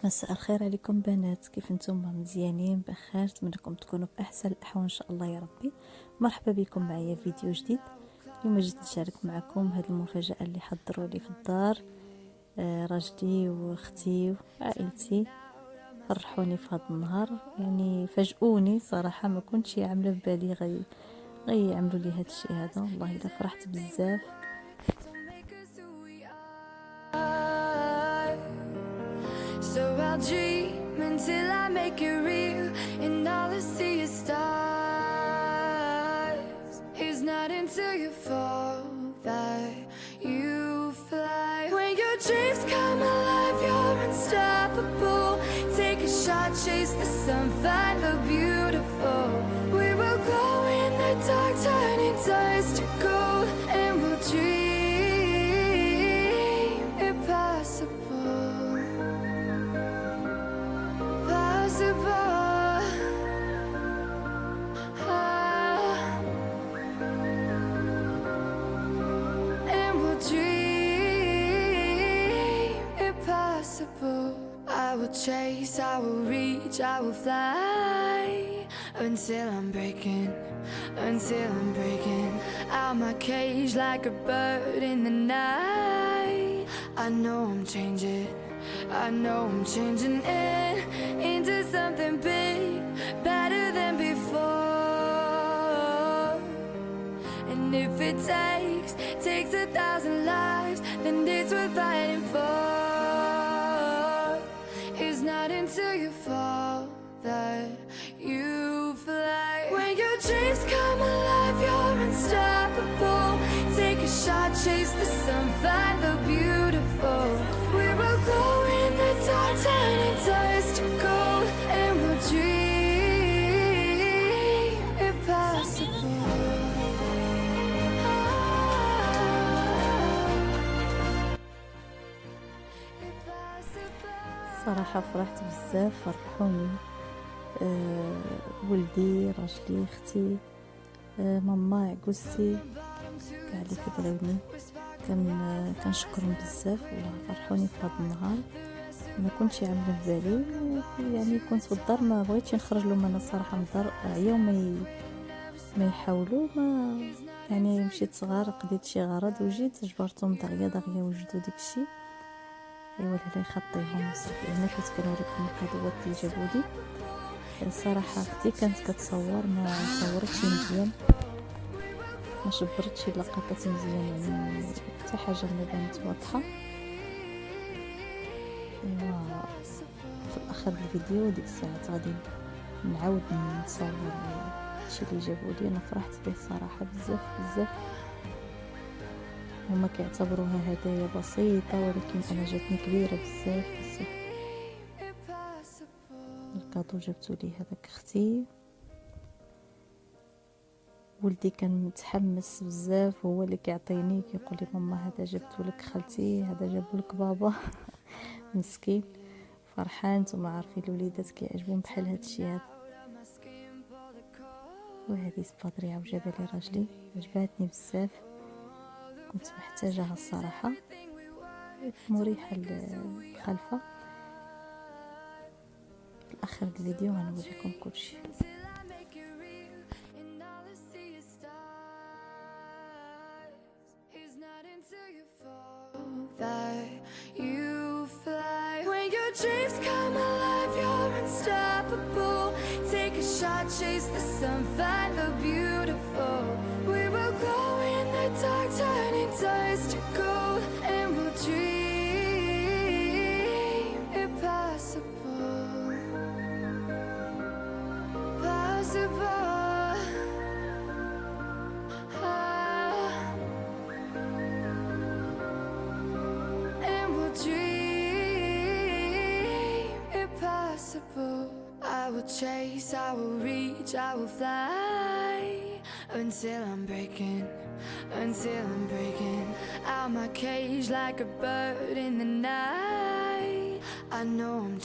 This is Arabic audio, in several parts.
مساء الخير عليكم بنات، كيف نتوما؟ مزيانين بخير؟ نتمنىكم تكونوا في احسن الاحوال ان شاء الله يا ربي. مرحبا بكم معايا فيديو جديد. اليوم جيت نشارك معكم هذه المفاجاه اللي حضروا لي في الدار. راجلي واختي وعائلتي فرحوني في هذا النهار، يعني فاجئوني صراحه، ما كنتش عامله في بالي غيعملوا لي هذا الشيء هذا. والله الا فرحت بزاف. So I'll dream until I make it real, and all I see is stars. It's not until you fall that you fly. When your dreams come alive, you're unstoppable. Take a shot, chase the sun, find the beautiful. We will glow in the dark, turning dust to gold, and we'll dream impossible. I will chase, I will reach, I will fly until I'm breaking out my cage like a bird in the night. I know I'm changing it into something big, better than before. And if it takes 1,000 lives, then it's worth fighting for. It's not until you fall that you fly. When your dreams come alive, you're unstoppable. Take a shot, chase the sun, find the beautiful. We will go in the dark, turning dust to gold, and we'll dream impossible. صراحة فرحت بزاف، فرحوني ولدي، راجلي، اختي، ماما، عكوستي، كاع اللي كيبغيوني. كنشكرهم بزاف، والله فرحوني في هذا النهار. ما كنتش عامله في بالي، يعني كنت في الدار، ما بغيتش نخرج لهم انا الصراحه من الدار. عياو ما يحاولوا، ما يعني مشيت صغار، قضيت شي غرض وجيت جبرتهم دغيا وجدوا داكشي. ايوا لا يخطيهم وصافي. هنا كنت كنوريكم الكادوات اللي جابوا لي. الصراحه اختي كانت كتصور، ما صورتش مزيان، ما شبرتش اللقطات مزيان، يعني حتى حاجه ما بانت واضحه. في الاخر الفيديو ديك الساعات غادي نعاود نصور الشيء اللي جابوا لي. انا فرحت به صراحه بزاف. هما كيعتبروها هدايا بسيطه، ولكن انا جاتني كبيره بزاف. الكادو جبتو لي هذاك اختي. ولدي كان متحمس بزاف، هو اللي كيعطيني، كيقول لي ماما هذا جبتو لك خالتي، هذا جابو لك بابا. مسكين فرحان. نتوما عارفين الوليدات كيعجبهم بحال هذا الشيء هذا. وهذه سبادري عاود جابها لي راجلي، عجباتني بزاف، كنت محتاجاها الصراحه، مريحه الخلفه. في الاخر الفيديو غنوريكم كلشي. That you fly. When your dreams come alive, you're unstoppable. Take a shot, chase the sun, find the beautiful. We will go in the dark, turning dust to gold, and we'll dream impossible. Possible. I will chase, I will reach, I will fly until I'm breaking out my cage like a bird in the night. I know I'm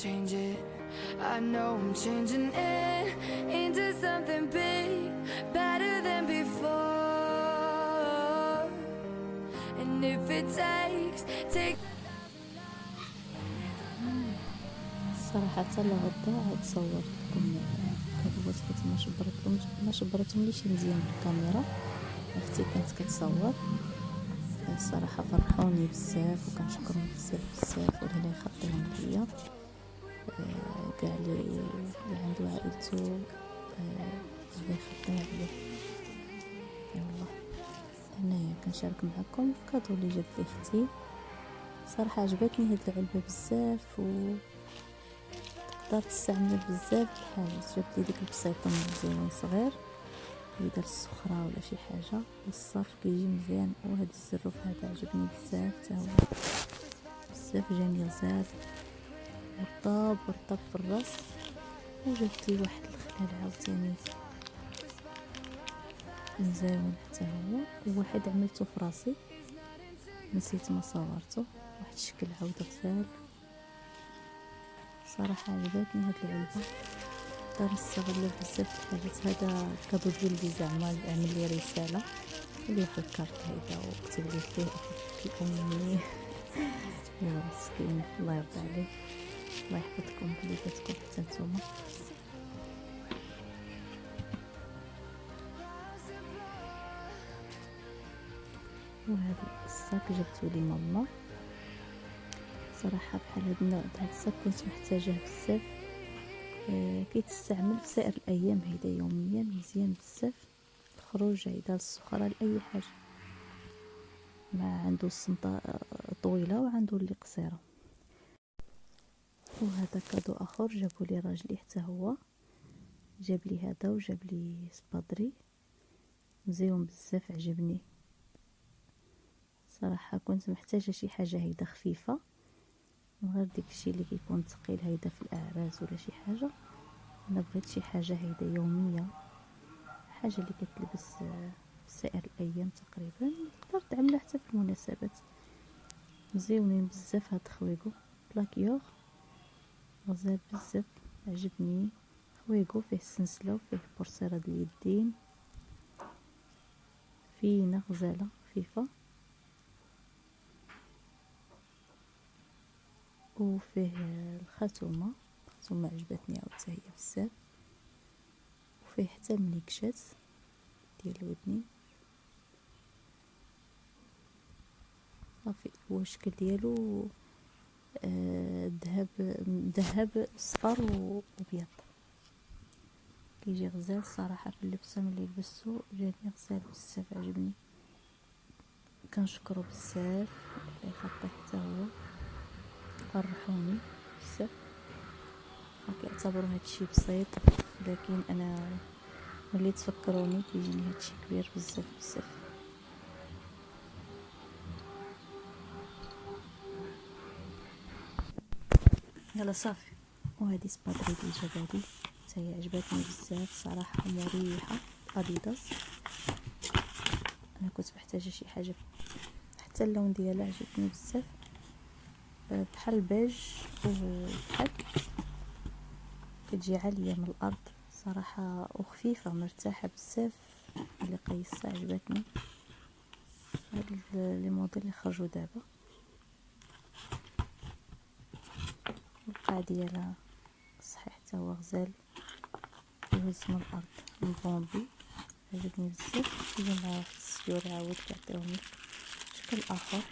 changing it into something big, better than before. And if it takes صراحه حتى لغدا عاد صورت لكم كدوات حيت ما شبرتهمليش مزيان بالكاميرا. اختي كانت كتصور الصراحه فرحوني بزاف وكنشكرهم بزاف والله لا يخليهم ليا. كاع اللي عنده عائلته الله يخليها عليه. يلا هنايا كنشارك معكم كادو اللي جات لي اختي. صراحه عجبتني هاد العلبه بزاف و تقدر تستعمل بزاف الحاجات. جابت لي ديك البسيطه مزيان صغير يدير السخره ولا شي حاجه الصرف كيجي مزيان. وهاد الزروف هذا عجبني بزاف حتى هو بزاف جميل زاد ورطاب في الراس. وجبت لي واحد الخلال عاوتاني مزيون حتى هو. وواحد عملته في راسي نسيت ما صورته واحد الشكل عاود غزال. صراحه عجبتني هاد العلبه نقدر نستغل بزاف الحاجات. هذا كادو ديالي زعما عمل لي رساله اللي فكرت هيدا وكتب لي فيه اخوك امي. يا مسكين الله يرضى عليه الله يحفظكم بليداتكم حتى نتوما. وهذا الصاك جبتو لي ماما. صراحه بحال هاد النوع د هاد الصاك كنت محتاجاه بزاف. كيتستعمل في سائر الايام هيدا يوميا مزيان بزاف الخروج هيدا للسخره لاي حاجه. ما عنده السنطه طويله وعنده اللي قصيره. وهذا كادو اخر جابوا لي راجلي حتى هو جاب لي هذا وجاب لي سبادري مزيون بزاف عجبني. صراحه كنت محتاجه شي حاجه هيدا خفيفه من غير داكشي اللي كيكون ثقيل هيدا في الاعراس ولا شي حاجه. انا بغيت شي حاجه هيدا يوميه حاجه اللي كتلبس في سائر الايام تقريبا تقدر تعملها حتى في المناسبات. مزيونين بزاف هاد خويقو بلاكيور غزال بزاف عجبني. خويقو فيه السنسله وفيه بورصيره ديال اليدين فينا غزاله خفيفه. وفيه الخاتومه عجبتني عاود حتى هي بزاف. وفيه حتى المنيكشات ديال الودنين صافي. هو الشكل ديالو ذهب صفر وابيض كيجي غزال. صراحه في اللبسه ملي لبستو جاني غزال بزاف عجبني. كنشكرو بزاف الله يخليه حتى هو فرحوني بزاف. كيعتبروا هادشي بسيط لكن انا ملي تفكروني كيجيني هادشي كبير بزاف. يلا صافي. وهذه سبادري ديال جبالي حتى هي عجبتني بزاف صراحه مريحه اديداس. انا كنت محتاجه شي حاجه حتى اللون ديالها عجبني بزاف بحال البيج وبحال كتجي عاليه من الارض صراحه وخفيفه مرتاحه بزاف. اللي قيسها عجبتني. هاد لي موديل اللي خرجوا دابا القاع ديالها صحيح حتى هو غزال يهز من الارض من بومبي عجبني بزاف. يجي مع واحد السيور عاود كيعطيوهم شكل اخر.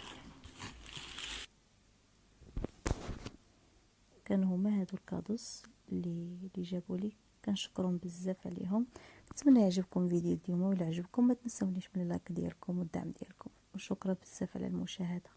كانوا هما هادو الكادوس اللي جابوا لي كنشكرهم بزاف عليهم. نتمنى يعجبكم الفيديو اليوم ولا عجبكم ما تنسونيش من اللايك ديالكم والدعم ديالكم وشكرا بزاف على المشاهده.